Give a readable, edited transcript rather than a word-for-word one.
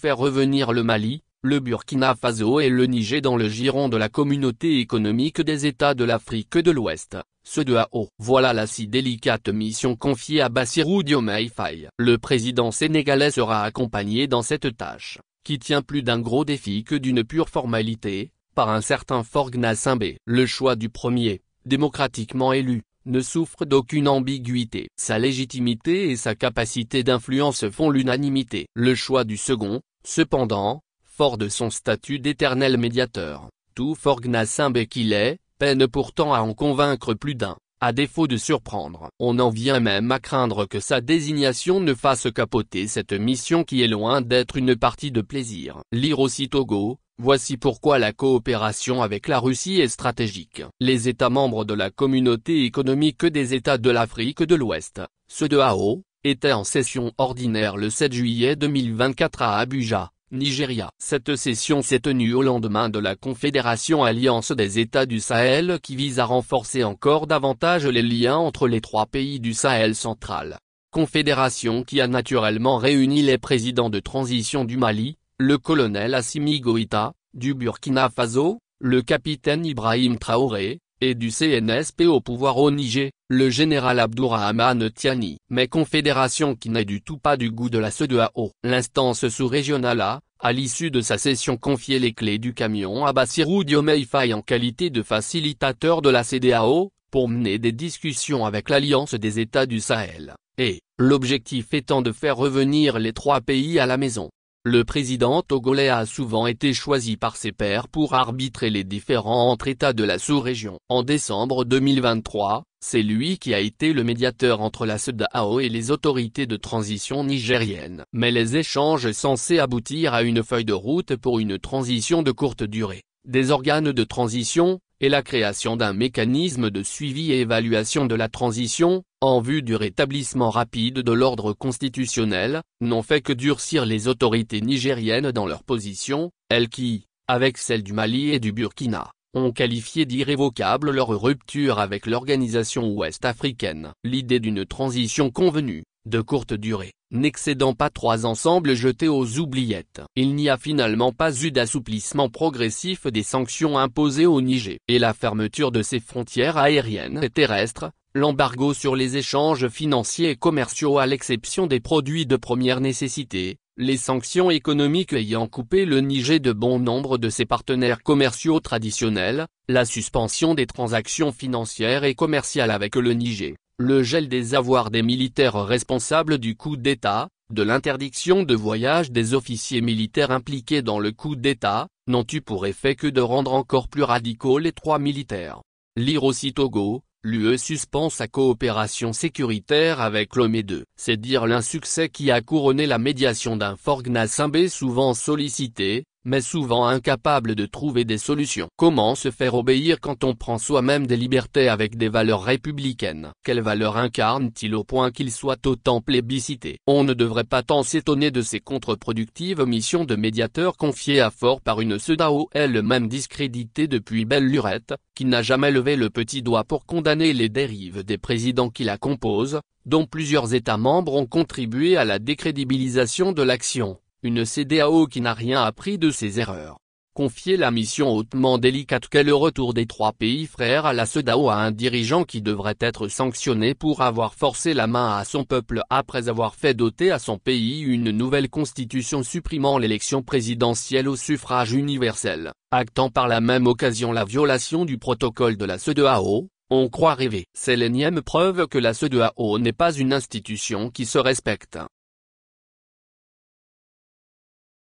faire revenir le Mali, le Burkina Faso et le Niger dans le giron de la Communauté économique des États de l'Afrique de l'Ouest, CEDEAO. Voilà la si délicate mission confiée à Bassirou Diomaye Faye. Le président sénégalais sera accompagné dans cette tâche, qui tient plus d'un gros défi que d'une pure formalité, par un certain Faure Gnassingbé. Le choix du premier, démocratiquement élu, ne souffre d'aucune ambiguïté. Sa légitimité et sa capacité d'influence font l'unanimité. Le choix du second, cependant, fort de son statut d'éternel médiateur, tout Faure Gnassingbé qu'il est, peine pourtant à en convaincre plus d'un, à défaut de surprendre. On en vient même à craindre que sa désignation ne fasse capoter cette mission qui est loin d'être une partie de plaisir. Lire aussi Togo. Voici pourquoi la coopération avec la Russie est stratégique. Les États membres de la Communauté économique des États de l'Afrique de l'Ouest, CEDEAO, étaient en session ordinaire le 7 juillet 2024 à Abuja, Nigeria. Cette session s'est tenue au lendemain de la Confédération Alliance des États du Sahel qui vise à renforcer encore davantage les liens entre les trois pays du Sahel central. Confédération qui a naturellement réuni les présidents de transition du Mali, le colonel Assimi Goïta, du Burkina Faso, le capitaine Ibrahim Traoré, et du CNSP au pouvoir au Niger, le général Abdourahmane Tiani. Mais confédération qui n'est du tout pas du goût de la CEDEAO. L'instance sous-régionale a, à l'issue de sa session, confié les clés du camion à Bassirou Diomaye Faye en qualité de facilitateur de la CEDEAO, pour mener des discussions avec l'Alliance des États du Sahel, et, l'objectif étant de faire revenir les trois pays à la maison. Le président togolais a souvent été choisi par ses pairs pour arbitrer les différends entre États de la sous-région. En décembre 2023, c'est lui qui a été le médiateur entre la CEDEAO et les autorités de transition nigériennes. Mais les échanges censés aboutir à une feuille de route pour une transition de courte durée, des organes de transition, et la création d'un mécanisme de suivi et évaluation de la transition, en vue du rétablissement rapide de l'ordre constitutionnel, n'ont fait que durcir les autorités nigériennes dans leur position, elles qui, avec celles du Mali et du Burkina, ont qualifié d'irrévocable leur rupture avec l'organisation ouest-africaine. L'idée d'une transition convenue, de courte durée, n'excédant pas 3 ans semble jetée aux oubliettes. Il n'y a finalement pas eu d'assouplissement progressif des sanctions imposées au Niger, et la fermeture de ses frontières aériennes et terrestres, l'embargo sur les échanges financiers et commerciaux à l'exception des produits de première nécessité, les sanctions économiques ayant coupé le Niger de bon nombre de ses partenaires commerciaux traditionnels, la suspension des transactions financières et commerciales avec le Niger, le gel des avoirs des militaires responsables du coup d'État, de l'interdiction de voyage des officiers militaires impliqués dans le coup d'État, n'ont eu pour effet que de rendre encore plus radicaux les trois militaires. Lire aussi Togo. L'UE suspend sa coopération sécuritaire avec Lomé II. C'est dire l'insuccès qui a couronné la médiation d'un Faure Gnassingbé souvent sollicité, mais souvent incapable de trouver des solutions. Comment se faire obéir quand on prend soi-même des libertés avec des valeurs républicaines? Quelles valeurs incarne-t-il au point qu'il soit autant plébiscité? On ne devrait pas tant s'étonner de ces contre-productives missions de médiateur confiées à Faure par une CEDEAO elle-même discréditée depuis belle lurette, qui n'a jamais levé le petit doigt pour condamner les dérives des présidents qui la composent, dont plusieurs États membres ont contribué à la décrédibilisation de l'action. Une CEDEAO qui n'a rien appris de ses erreurs. Confier la mission hautement délicate qu'est le retour des trois pays frères à la CEDEAO à un dirigeant qui devrait être sanctionné pour avoir forcé la main à son peuple après avoir fait doter à son pays une nouvelle constitution supprimant l'élection présidentielle au suffrage universel, actant par la même occasion la violation du protocole de la CEDEAO, on croit rêver. C'est l'énième preuve que la CEDEAO n'est pas une institution qui se respecte.